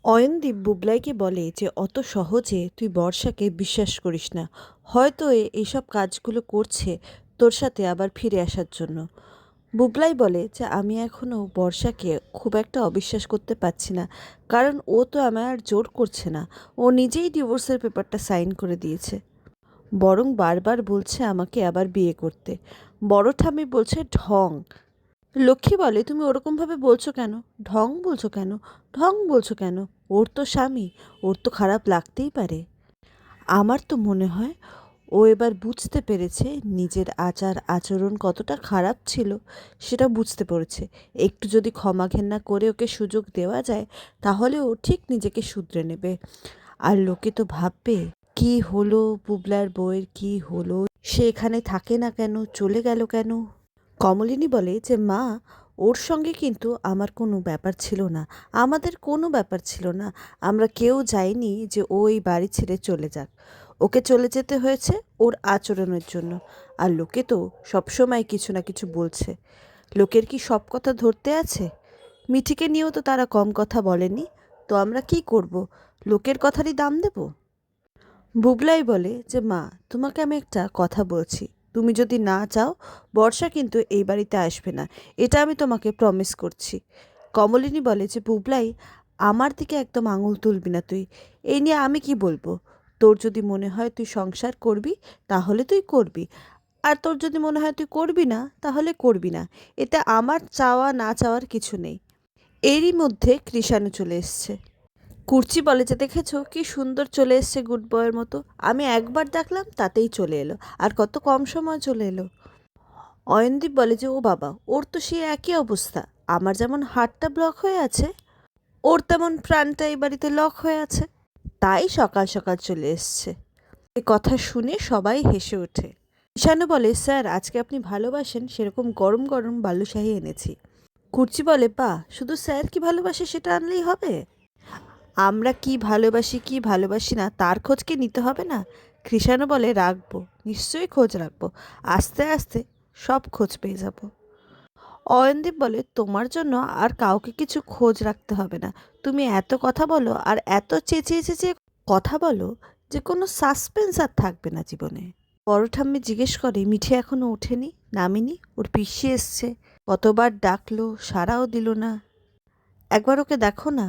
অয়নদীপ বুবলাইকে বলে যে অত সহজে তুই বর্ষাকে বিশ্বাস করিস না। হয়তো এইসব কাজগুলো করছে তোর সাথে আবার ফিরে আসার জন্য। বুবলাই বলে যে আমি এখনও বর্ষাকে খুব একটা অবিশ্বাস করতে পারছি না, কারণ ও তো আমায় আর জোর করছে না। ও নিজেই ডিভোর্সের পেপারটা সাইন করে দিয়েছে, বরং বারবার বলছে আমাকে আবার বিয়ে করতে। বড় ঠাম্মি বলছে ঢং। লক্ষ্মী বলে তুমি ওরকমভাবে বলছো কেন? ঢং বলছো কেন? ঢং বলছো কেন? ওর তো স্বামী, ওর তো খারাপ লাগতেই পারে। আমার তো মনে হয় ও এবার বুঝতে পেরেছে নিজের আচার আচরণ কতটা খারাপ ছিল, সেটা বুঝতে পেরেছে। একটু যদি ক্ষমা ঘেন্না করে ওকে সুযোগ দেওয়া যায়, তাহলে ও ঠিক নিজেকে শুধরে নেবে। আর লোকে তো ভাববে কি হলো, বুবলার বউয়ের কি হলো, সে এখানে থাকে না কেন, চলে গেল কেন। কমলিনী বলে যে মা, ওর সঙ্গে কিন্তু আমার কোনো ব্যাপার ছিল না, আমাদের কোনো ব্যাপার ছিল না। আমরা কেউ যাইনি যে ও এই বাড়ি ছেড়ে চলে যাক। ওকে চলে যেতে হয়েছে ওর আচরণের জন্য। আর লোকে তো সবসময় কিছু না কিছু বলছে। লোকের কি সব কথা ধরতে আছে? মিঠিকে নিয়েও তো তারা কম কথা বলেনি। তো আমরা কি করব? লোকের কথারই দাম দেব? বুবলাই বলে যে মা, তোমাকে আমি একটা কথা বলছি, তুমি যদি না চাও, বর্ষা কিন্তু এই বাড়িতে আসবে না, এটা আমি তোমাকে প্রমিস করছি। কমলিনী বলে যে বুবলাই, আমার দিকে একদম আঙুল তুলবি না তুই। এই নিয়ে আমি কি বলবো? তোর যদি মনে হয় তুই সংসার করবি, তাহলে তুই করবি। আর তোর যদি মনে হয় তুই করবি না, তাহলে করবি না। এতে আমার চাওয়া না চাওয়ার কিছু নেই। এরই মধ্যে কৃষাণু চলে এসছে। কুর্চি বলে যে দেখেছো কি সুন্দর চলে এসছে গুড বয়ের মতো। আমি একবার ডাকলাম তাতেই চলে এলো, আর কত কম সময় চলে এলো। অয়নদীপ বলে যে ও বাবা, ওর তো সেই একই অবস্থা। আমার যেমন হার্টটা ব্লক হয়ে আছে, ওর তেমন প্রাণটা এই বাড়িতে লক হয়ে আছে। তাই সকাল সকাল চলে এসছে। এই কথা শুনে সবাই হেসে ওঠে। ঈশানু বলে স্যার, আজকে আপনি ভালোবাসেন সেরকম গরম গরম বালুশাহী এনেছি। কুর্চি বলে বাহ, শুধু স্যার কি ভালোবাসে সেটা আনলেই হবে? আমরা কি ভালোবাসি কি ভালোবাসি না তার খোঁজ কি নিতে হবে না? কৃষাণু বলে রাখবো, নিশ্চয়ই খোঁজ রাখবো। আস্তে আস্তে সব খোঁজ পেয়ে যাব। অয়নদীপ বলে তোমার জন্য আর কাউকে কিছু খোঁজ রাখতে হবে না। তুমি এত কথা বলো আর এত চেঁচিয়ে চেঁচিয়ে কথা বলো যে কোনো সাসপেন্স আর থাকবে না জীবনে। বড় ঠাম্মি জিজ্ঞেস করে মিঠি এখনো ওঠেনি, নামেনি? ওর পিসি এসছে, কতবার ডাকলো, সাড়াও দিল না। একবার ওকে দেখো না।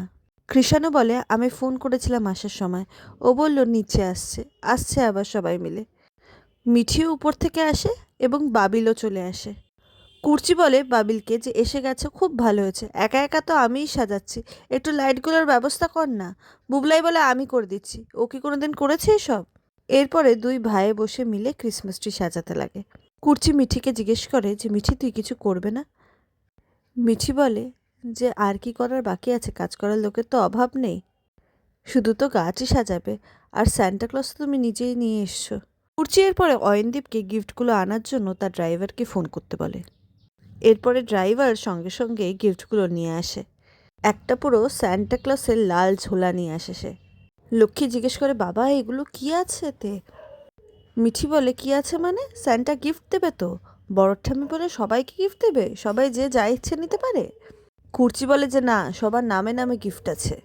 কৃষাণু বলে আমি ফোন করেছিলাম আসার সময়, ও বলল নিচে আসছে। আসছে আবার সবাই মিলে। মিঠিও উপর থেকে আসে এবং বাবিলও চলে আসে। কুর্চি বলে বাবিলকে যে এসে গেছে, খুব ভালো হয়েছে। একা একা তো আমিই সাজাচ্ছি, একটু লাইটগুলোর ব্যবস্থা কর না। বুবলাই বলে আমি করে দিচ্ছি। ও কি কোনোদিন করেছে এসব? এরপরে দুই ভাইয়ে বসে মিলে ক্রিসমাস ট্রি সাজাতে লাগে। কুর্চি মিঠিকে জিজ্ঞেস করে যে মিঠি তুই কিছু করবে না? মিঠি বলে যে আর কি করার বাকি আছে, কাজ করার লোকের তো অভাব নেই, শুধু তো গাছই সাজাবে। আর স্যান্টাক্লজ তো তুমি নিজেই নিয়ে এসছো। কুর্চি এরপরে অয়নদীপকে গিফটগুলো আনার জন্য তার ড্রাইভারকে ফোন করতে বলে। এরপরে ড্রাইভার সঙ্গে সঙ্গে গিফটগুলো নিয়ে আসে। একটা পুরো স্যান্টাক্লসের লাল ঝোলা নিয়ে আসে সে। লক্ষ্মী জিজ্ঞেস করে বাবা, এগুলো কি আছে এতে? মিঠি বলে কি আছে মানে, স্যান্টা গিফট দেবে তো। বড় ঠাম্মি বলে সবাইকে গিফট দেবে, সবাই যে যা ইচ্ছে নিতে পারে। কুর্চি বলে যে না, সবার নামে নামে গিফট আছে।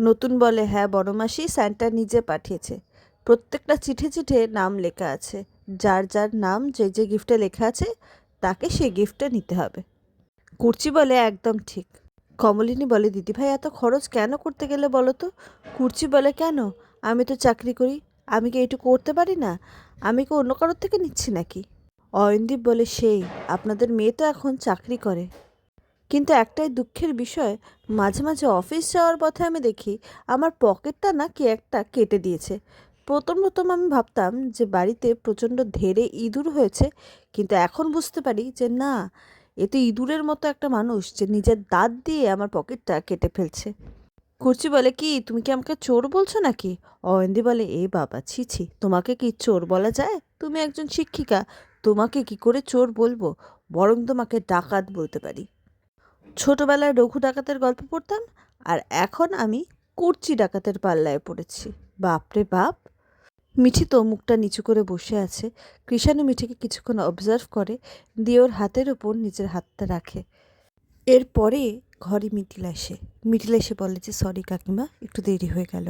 নতুন বলে হ্যাঁ বড় মাসি, স্যান্টা নিজে পাঠিয়েছে। প্রত্যেকটা চিঠে চিঠে নাম লেখা আছে। যার যার নাম যে যে গিফটে লেখা আছে, তাকে সেই গিফটটা নিতে হবে। কুর্চি বলে একদম ঠিক। কমলিনী বলে দিদিভাই এত খরচ কেন করতে গেলে বলো তো? কুর্চি বলে কেন, আমি তো চাকরি করি, আমি কি এইটুকু করতে পারি না? আমি কি অন্য কারোর থেকে নিচ্ছি নাকি? অয়নদীপ বলে সেই, আপনাদের মেয়ে তো এখন চাকরি করে। কিন্তু একটাই দুঃখের বিষয়, মাঝে মাঝে অফিস যাওয়ার পথে আমি দেখি আমার পকেটটা না কে একটা কেটে দিয়েছে। প্রথম প্রথম আমি ভাবতাম যে বাড়িতে প্রচণ্ড ধেড়ে ইঁদুর হয়েছে, কিন্তু এখন বুঝতে পারি যে না, এ তো ইঁদুরের মতো একটা মানুষ যে নিজের দাঁত দিয়ে আমার পকেটটা কেটে ফেলছে। কুর্চি বলে কি তুমি কি আমাকে চোর বলছো নাকি? অয়ন্দি বলে এ বাবা, ছি ছি, তোমাকে কি চোর বলা যায়? তুমি একজন শিক্ষিকা, তোমাকে কি করে চোর বলবো? বরং তোমাকে ডাকাত বলতে পারি। ছোটবেলায় রঘু ডাকাতের গল্প পড়তাম, আর এখন আমি কুর্চি ডাকাতের পাল্লায় পড়েছি। বাপরে বাপ। মিঠি তো মুখটা নিচু করে বসে আছে। কৃষাণু মিঠিকে কিছুক্ষণ অবজার্ভ করে, দিয়ে ওর হাতের ওপর নিজের হাতটা রাখে। এরপরে ঘরে মিটিল এসে বলে যে সরি কাকিমা, একটু দেরি হয়ে গেল।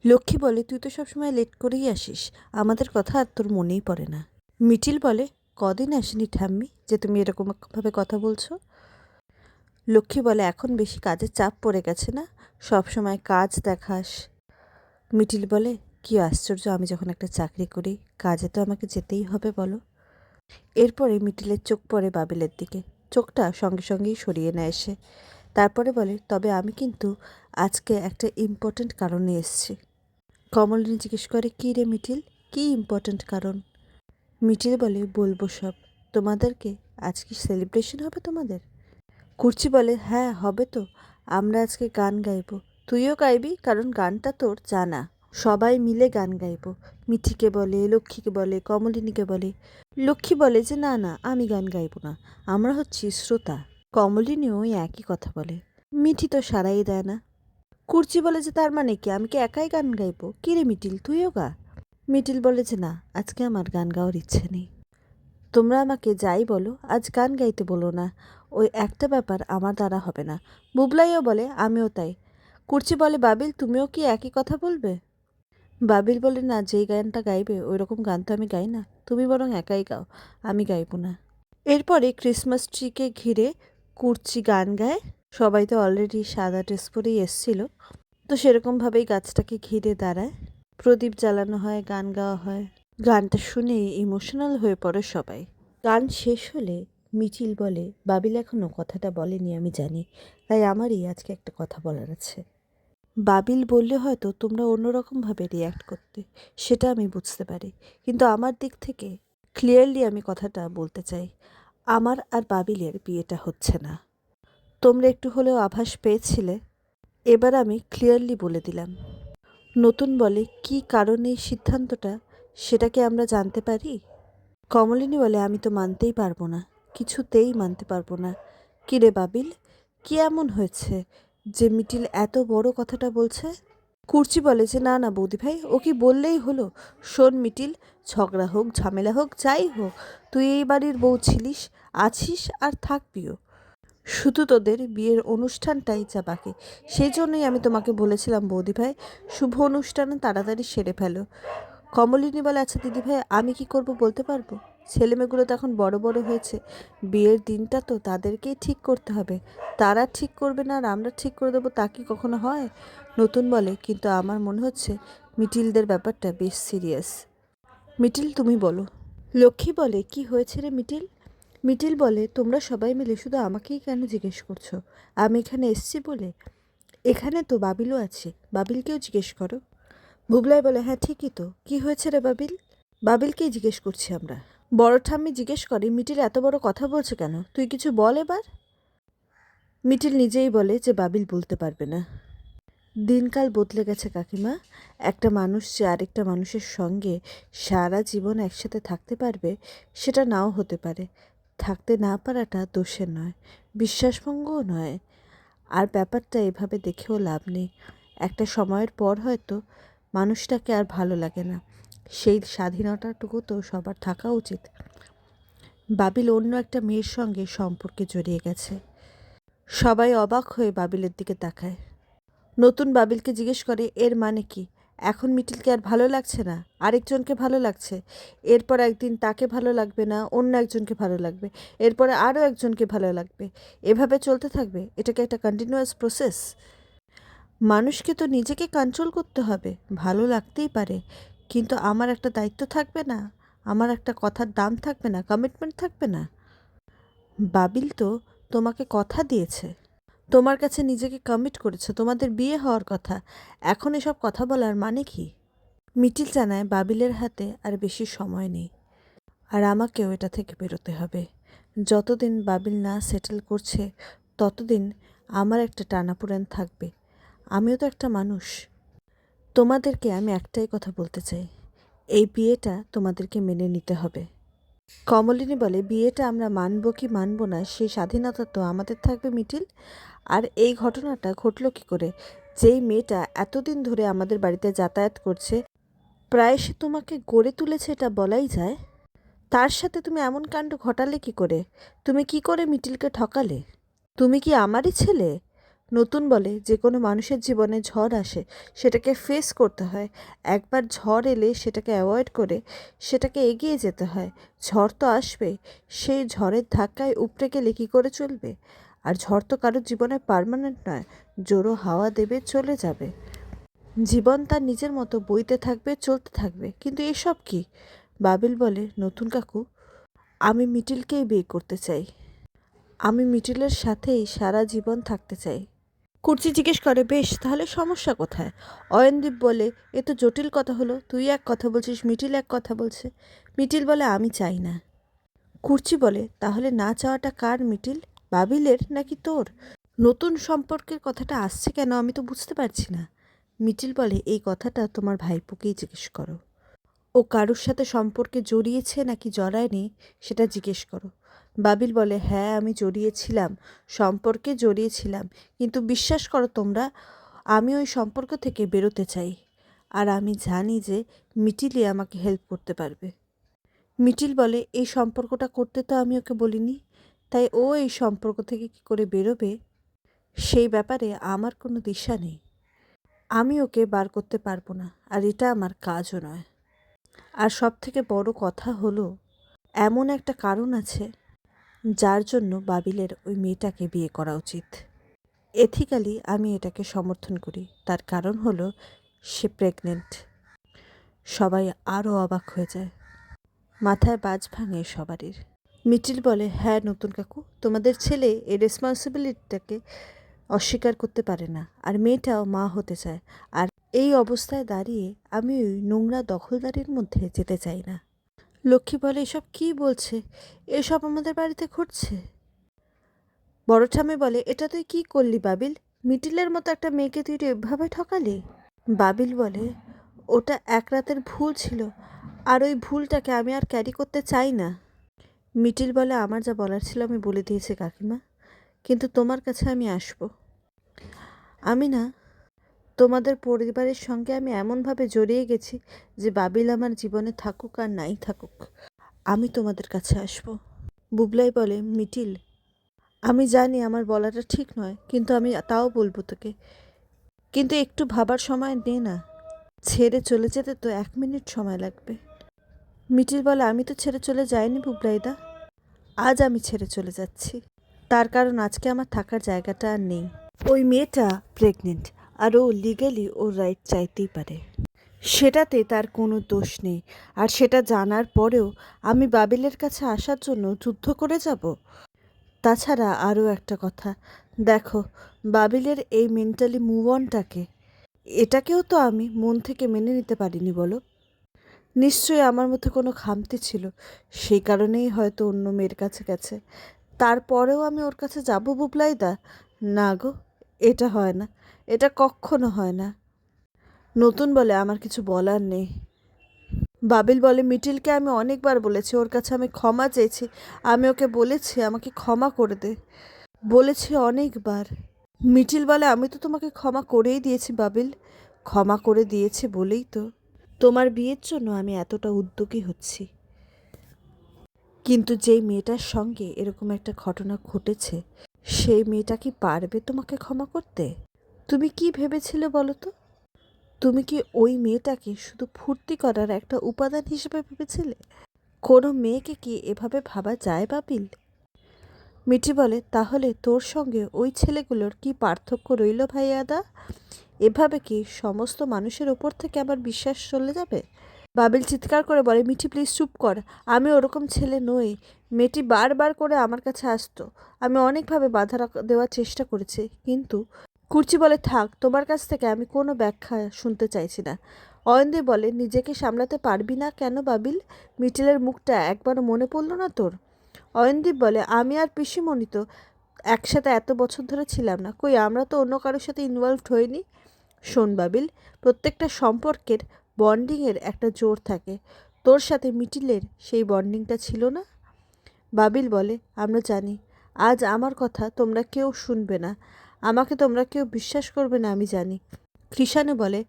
লক্ষ্মী বলে তুই তো সবসময় লেট করেই আসিস, আমাদের কথা আর তোর মনেই পড়ে না। মিটিল বলে কদিন আসেনি ঠাম্মি যে তুমি এরকমভাবে কথা বলছো। লক্ষ্মী বলে এখন বেশি কাজের চাপ পড়ে গেছে না, সব সময় কাজ দেখাস। মিটিল বলে কি আশ্চর্য, আমি যখন একটা চাকরি করি কাজে তো আমাকে যেতেই হবে বলো। এরপরে মিটিলের চোখ পড়ে বাবিলের দিকে, চোখটা সঙ্গে সঙ্গেই সরিয়ে নেয় সে। তারপরে বলে তবে আমি কিন্তু আজকে একটা ইম্পর্ট্যান্ট কারণে এসেছি। কমলিনী জিজ্ঞেস করে কী রে মিটিল, কী ইম্পর্ট্যান্ট কারণ? মিটিল বলে বলবো সব। তোমাদেরকে আজ কি সেলিব্রেশন হবে তোমাদের? কুর্চি বলে হ্যাঁ হবে তো, আমরা আজকে গান গাইব, তুইও গাইবি কারণ গানটা তোর জানা। সবাই মিলে গান গাইব। মিঠিকে বলে, লক্ষ্মীকে বলে, কমলিনীকে বলে। লক্ষ্মী বলে যে না না, আমি গান গাইব না, আমরা হচ্ছি শ্রোতা। কমলিনীও ওই একই কথা বলে। মিঠি তো সারাই দেয় না। কুর্চি বলে যে তার মানে কি, আমি কি একাই গান গাইবো? কী রে মিটিল, তুইও গা। মিটিল বলে যে না, আজকে আমার গান গাওয়ার ইচ্ছে নেই। তোমরা আমাকে যাই বলো, আজ গান গাইতে বলো না, ওই একটা ব্যাপার আমার দ্বারা হবে না। বুবলাইও বলে আমিও তাই। কুর্চি বলে বাবিল তুমিও কি একই কথা বলবে? বাবিল বলে না, যেই গানটা গাইবে ওই রকম গান তো আমি গাই না, তুমি বরং একাই গাও, আমি গাইব না। এরপরে ক্রিসমাস ট্রিকে ঘিরে কুর্চি গান গায়। সবাই তো অলরেডি সাদা ড্রেস পরেই এসছিল, তো সেরকমভাবেই গাছটাকে ঘিরে দাঁড়ায়, প্রদীপ জ্বালানো হয়, গান গাওয়া হয়। গানটা শুনে ইমোশনাল হয়ে পড়ে সবাই। গান শেষ হলে মিচিল বলে বাবিল এখনও কথাটা বলেনি আমি জানি, তাই আমারই আজকে একটা কথা বলার আছে। বাবিল বললে হয়তো তোমরা অন্যরকমভাবে রিয়্যাক্ট করতে, সেটা আমি বুঝতে পারি, কিন্তু আমার দিক থেকে ক্লিয়ারলি আমি কথাটা বলতে চাই, আমার আর বাবিলের বিয়েটা হচ্ছে না। তোমরা একটু হলেও আভাস পেয়েছিলে, এবার আমি ক্লিয়ারলি বলে দিলাম। নতুন বলে কী কারণে এই সিদ্ধান্তটা, সেটা কি আমরা জানতে পারি? কমলিনী বলে আমি তো মানতেই পারবো না, কিছুতেই মানতে পারবো না। কী রে বাবিল, কী এমন হয়েছে যে মিটিল এত বড় কথাটা বলছে? কুর্চি বলে যে না না বৌদি ভাই, ও কি বললেই হলো। শোন মিটিল, ঝগড়া হোক ঝামেলা হোক যাই হোক, তুই এই বাড়ির বউ ছিলিস, আছিস আর থাকবিও। শুধু তোদের বিয়ের অনুষ্ঠানটাই যা বাকি, সেই জন্যই আমি তোমাকে বলেছিলাম বৌদি ভাই, শুভ অনুষ্ঠান তাড়াতাড়ি সেরে ফেলো। কমলিনী বলে আচ্ছা দিদিভাই আমি কি করব বলতে পারবো? ছেলেমেয়েগুলো তো এখন বড় বড় হয়েছে, বিয়ের দিনটা তো তাদেরকেই ঠিক করতে হবে, তারা ঠিক করবে না আর আমরা ঠিক করে দেবো তা কি কখনো হয়? নতুন বলে কিন্তু আমার মনে হচ্ছে মিটিলদের ব্যাপারটা বেশ সিরিয়াস। মিটিল তুমি বলো। লক্ষ্মী বলে কি হয়েছে রে মিটিল? মিটিল বলে তোমরা সবাই মিলে শুধু আমাকেই কেন জিজ্ঞেস করছো, আমি এখানে এসছি বলে? এখানে তো বাবিলও আছে, বাবিলকেও জিজ্ঞেস করো। বুবলাই বলে হ্যাঁ ঠিকই তো, কি হয়েছে রে বাবিল? বাবিলকেই জিজ্ঞেস করছি আমরা। বড় ঠাম্মি জিজ্ঞেস করে মিটিল এত বড় কথা বলছে কেন, তুই কিছু বল এবার। মিটিল নিজেই বলে যে বাবিল বলতে পারবে না। দিনকাল বদলে গেছে কাকিমা, একটা মানুষ যে আরেকটা মানুষের সঙ্গে সারা জীবন একসাথে থাকতে পারবে সেটা নাও হতে পারে। থাকতে না পারাটা দোষের নয়, বিশ্বাসভঙ্গও নয়। আর ব্যাপারটা এভাবে দেখেও লাভ নেই, একটা সময়ের পর হয়তো মানুষটাকে আর ভালো লাগে না, সেই স্বাধীনতাটুকু তো সবার থাকা উচিত। বাবিল অন্য একটা মেয়ের সঙ্গে সম্পর্কে জড়িয়ে গেছে। সবাই অবাক হয়ে বাবিলের দিকে তাকায়। নতুন বাবিলকে জিজ্ঞেস করে এর মানে কি, এখন মিটিলকে আর ভালো লাগছে না, আরেকজনকে ভালো লাগছে, এরপর একদিন তাকে ভালো লাগবে না, অন্য একজনকে ভালো লাগবে, এরপরে আরও একজনকে ভালো লাগবে, এভাবে চলতে থাকবে, এটাকে একটা কন্টিনিউয়াস প্রসেস। মানুষকে তো নিজেকে কন্ট্রোল করতে হবে, ভালো লাগতেই পারে, কিন্তু আমার একটা দায়িত্ব থাকবে না, আমার একটা কথার দাম থাকবে না, কমিটমেন্ট থাকবে না? বাবিল তো তোমাকে কথা দিয়েছে, তোমার কাছে নিজেকে কমিট করেছে, তোমাদের বিয়ে হওয়ার কথা, এখন এসব কথা বলার মানে কি? মিটিল জানায় বাবিলের হাতে আর বেশি সময় নেই, আর আমাকেও এটা থেকে বেরোতে হবে। যতদিন বাবিল না সেটেল করছে ততদিন আমার একটা টানাপোড়েন থাকবে, আমিও তো একটা মানুষ। তোমাদেরকে আমি একটাই কথা বলতে চাই, এই বিয়েটা তোমাদেরকে মেনে নিতে হবে। কমলিনী বলে বিয়েটা আমরা মানব কি মানব না সেই স্বাধীনতা তো আমাদের থাকবে মিটিল। আর এই ঘটনাটা ঘটলো কী করে? যেই মেয়েটা এতদিন ধরে আমাদের বাড়িতে যাতায়াত করছে, প্রায় সে তোমাকে গড়ে তুলেছে এটা বলাই যায়, তার সাথে তুমি এমন কাণ্ড ঘটালে কি করে? তুমি কি করে মিটিলকে ঠকালে? তুমি কি আমারই ছেলে? নতুন বলে যে কোনো মানুষের জীবনে ঝড় আসে, সেটাকে ফেস করতে হয়। একবার ঝড় এলে সেটাকে অ্যাভয়েড করে সেটাকে এগিয়ে যেতে হয়। ঝড় তো আসবে, সেই ঝড়ের ধাক্কায় উপড়ে গেলে কী করে চলবে? আর ঝড় তো কারোর জীবনে পার্মানেন্ট নয়, জোরো হাওয়া দেবে চলে যাবে। জীবন তার নিজের মতো বইতে থাকবে, চলতে থাকবে। কিন্তু এসব কি? বাবিল বলে, নতুন কাকু, আমি মিটিলকেই বিয়ে করতে চাই। আমি মিটিলের সাথেই সারা জীবন থাকতে চাই। কুর্চি জিজ্ঞেস করে, বেশ, তাহলে সমস্যা কোথায়? অয়নদীপ বলে, এ তো জটিল কথা হলো। তুই এক কথা বলছিস, মিটিল এক কথা বলছে। মিটিল বলে, আমি চাই না। কুর্চি বলে, তাহলে না চাওয়াটা কার মিটিল? বাবিলের নাকি তোর? নতুন সম্পর্কের কথাটা আসছে কেন আমি তো বুঝতে পারছি না। মিটিল বলে, এই কথাটা তোমার ভাইপোকেই জিজ্ঞেস করো। ও কারুর সাথে সম্পর্কে জড়িয়েছে নাকি জড়ায়নি সেটা জিজ্ঞেস করো। বাবিল বলে, হ্যাঁ, আমি জড়িয়েছিলাম, সম্পর্কে জড়িয়েছিলাম। কিন্তু বিশ্বাস করো তোমরা, আমি ওই সম্পর্ক থেকে বেরোতে চাই। আর আমি জানি যে মিটিলই আমাকে হেল্প করতে পারবে। মিটিল বলে, এই সম্পর্কটা করতে তো আমি ওকে বলিনি, তাই ও এই সম্পর্ক থেকে কী করে বেরোবে সেই ব্যাপারে আমার কোনো দিশা নেই। আমি ওকে বার করতে পারবো না, আর এটা আমার কাজও নয়। আর সবথেকে বড় কথা হলো, এমন একটা কারণ আছে যার জন্য বাবিলের ওই মেয়েটাকে বিয়ে করা উচিত। এথিক্যালি আমি এটাকে সমর্থন করি। তার কারণ হলো সে প্রেগনেন্ট। সবাই আরও অবাক হয়ে যায়, মাথায় বাজ ভাঙে সবারই। মিটিল বলে, হ্যাঁ নতুন কাকু, তোমাদের ছেলে এই রেসপন্সিবিলিটিটাকে অস্বীকার করতে পারে না, আর মেয়েটাও মা হতে চায়। আর এই অবস্থায় দাঁড়িয়ে আমি ওই নোংরা দখলদারির মধ্যে যেতে চাই না। লক্ষ্মী বলে, এসব কী বলছে? এসব আমাদের বাড়িতে ঘটছে? বড় ঠাম্মি বলে, এটা তুই কী করলি বাবিল? মিটিলের মতো একটা মেয়েকে তুই এভাবে ঠকালি? বাবিল বলে, ওটা এক রাতের ভুল ছিল, আর ওই ভুলটাকে আমি আর ক্যারি করতে চাই না। মিটিল বলে, আমার যা বলার ছিল আমি বলে দিয়েছি কাকিমা, কিন্তু তোমার কাছে আমি আসবো। আমি না, তোমাদের পরিবারের সঙ্গে আমি এমনভাবে জড়িয়ে গেছি যে বাবিল আমার জীবনে থাকুক আর নাই থাকুক, আমি তোমাদের কাছে আসবো। বুবলাই বলে, মিটিল, আমি জানি আমার বলাটা ঠিক নয়, কিন্তু আমি তাও বলবো তোকে। কিন্তু একটু ভাবার সময় নে না। ছেড়ে চলে যেতে তো 1 মিনিট সময় লাগবে। মিটিল বলে, আমি তো ছেড়ে চলে যাইনি বুবলাইদা, আজ আমি ছেড়ে চলে যাচ্ছি। তার কারণ আজকে আমার থাকার জায়গাটা আর নেই। ওই মেয়েটা প্রেগনেন্ট, আর ও লিগালি ওর রাইট চাইতেই পারে। সেটাতে তার কোনো দোষ নেই। আর সেটা জানার পরেও আমি বাবিলের কাছে আসার জন্য যুদ্ধ করে যাব? তাছাড়া আরও একটা কথা, দেখো, বাবিলের এই মেন্টালি মুভ অনটাকে, এটাকেও তো আমি মন থেকে মেনে নিতে পারিনি বলো। নিশ্চয়ই আমার মধ্যে কোনো খামতি ছিল, সেই কারণেই হয়তো অন্য মেয়ের কাছে গেছে। তারপরেও আমি ওর কাছে যাব বুবলাইদা? না গো, এটা হয় না, এটা কখনো হয় না। নতুন বলে, আমার কিছু বলার নেই। বাবিল বলে, মিটিলকে আমি অনেকবার বলেছি, ওর কাছে আমি ক্ষমা চেয়েছি। আমি ওকে বলেছি আমাকে ক্ষমা করে দে, বলেছি অনেকবার। মিটিল বলে, আমি তো তোমাকে ক্ষমা করেই দিয়েছি বাবিল, ক্ষমা করে দিয়েছি বলেই তো তোমার বিয়ের জন্য আমি এতটা উদ্যোগী হচ্ছি। কিন্তু যেই মেয়েটার সঙ্গে এরকম একটা ঘটনা ঘটেছে, সেই মেয়েটা কি পারবে তোমাকে ক্ষমা করতে? তুমি কি ভেবেছিলে বলো তো? তুমি কি ওই মেয়েটাকে শুধু ফুর্তি করার একটা উপাদান হিসেবে ভেবেছিলে? কোনো মেয়েকে কি এভাবে ভাবা যায় বাবিল? মিটি বলে, তাহলে তোর সঙ্গে ওই ছেলেগুলোর কি পার্থক্য রইল ভাইয়াদা? এভাবে কি সমস্ত মানুষের ওপর থেকে আবার বিশ্বাস চলে যাবে? বাবিল চিৎকার করে বলে, মিঠি প্লিজ চুপ কর, আমি ওরকম ছেলে নই। মেয়েটি বারবার করে আমার কাছে আসতো, আমি অনেকভাবে বাধা দেওয়ার চেষ্টা করেছি, কিন্তু কুর্চি বলে, থাক, তোমার কাছ থেকে আমি কোনো ব্যাখ্যা শুনতে চাইছি না। অয়নদীপ বলে, নিজেকে সামলাতে পারবি না কেন বাবিল? মিটিলের মুখটা একবারও মনে পড়ল না তোর? অয়নদীপ বলে, আমি আর পিসিমণি তো একসাথে এত বছর ধরে ছিলাম না, কই আমরা তো অন্য কারোর সাথে ইনভলভড হইনি। শোন বাবিল, প্রত্যেকটা সম্পর্কের বন্ডিংয়ের একটা জোর থাকে, তোর সাথে মিটিলের সেই বন্ডিংটা ছিল না। বাবিল বলে, আমরা জানি। আজ আমার কথা তোমরা কেউ শুনবে না, আমাকে তোমরা কেউ বিশ্বাস করবে না, আমি জানি। কৃষাণু বলে,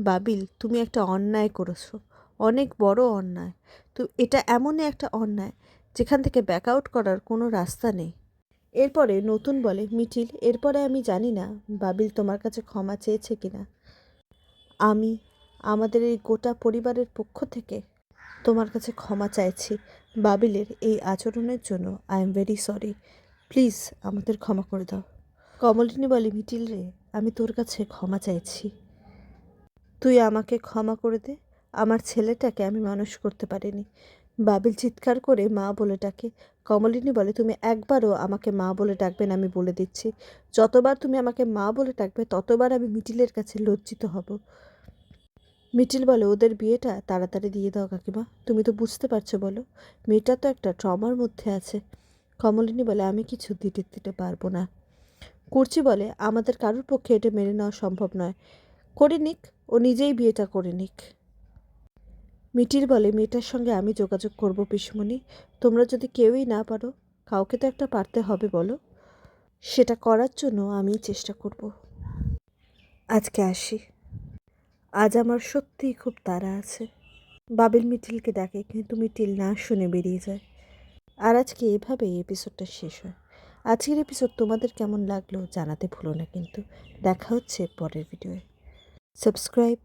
বাবিল, তুমি একটা অন্যায় করেছো, অনেক বড় অন্যায়। তো এটা এমনই একটা অন্যায় যেখান থেকে ব্যাক আউট করার কোনো রাস্তা নেই। এরপরে নতুন বলে, মিঠিল, এরপরে আমি জানি না বাবিল তোমার কাছে ক্ষমা চেয়েছে কিনা। আমি আমাদের এই গোটা পরিবারের পক্ষ থেকে তোমার কাছে ক্ষমা চাইছি বাবিলের এই আচরণের জন্য। I am very sorry, please আমাদের ক্ষমা করে দাও। কমলিনী বলে, মিঠিল রে, আমি তোর কাছে ক্ষমা চাইছি, তুই আমাকে ক্ষমা করে দে। আমার ছেলেটাকে আমি মানুষ করতে পারিনি। বাবিল চিৎকার করে মা বলে ডাকে। কমলিনী বলে, তুমি একবারও আমাকে মা বলে ডাকবে না, আমি বলে দিচ্ছি। যতবার তুমি আমাকে মা বলে ডাকবে ততবার আমি মিঠিলের কাছে লজ্জিত হব। মিঠিল বলে, ওদের বিয়েটা তাড়াতাড়ি দিয়ে দাও কাকিমা, তুমি তো বুঝতে পারছো, বলো মেয়েটা তো একটা ট্রমার মধ্যে আছে। কমলিনী বলে, আমি কিছু দিতে পারবো না। কুর্চি বলে, আমাদের কারোর পক্ষে এটা মেনে নেওয়া সম্ভব নয়। করে নিক, ও নিজেই বিয়েটা করে নিক। মিঠিল বলে, মেয়েটার সঙ্গে আমি যোগাযোগ করব পিসমণি, তোমরা যদি কেউই না পারো, কাউকে তো একটা পারতে হবে বলো, সেটা করার জন্য আমি চেষ্টা করব। আজকে আসি, আজ আমার সত্যিই খুব তাড়া আছে। বাবিল মিঠিলকে ডাকে, কিন্তু মিঠিল না শুনে বেরিয়ে যায়। আর আজকে এভাবেই এপিসোডটা শেষ হয়। আজকের এপিসোড তোমাদের কেমন লাগলো জানাতে ভুলো না কিন্তু। দেখা হচ্ছে পরের ভিডিওয়ে। সাবস্ক্রাইব।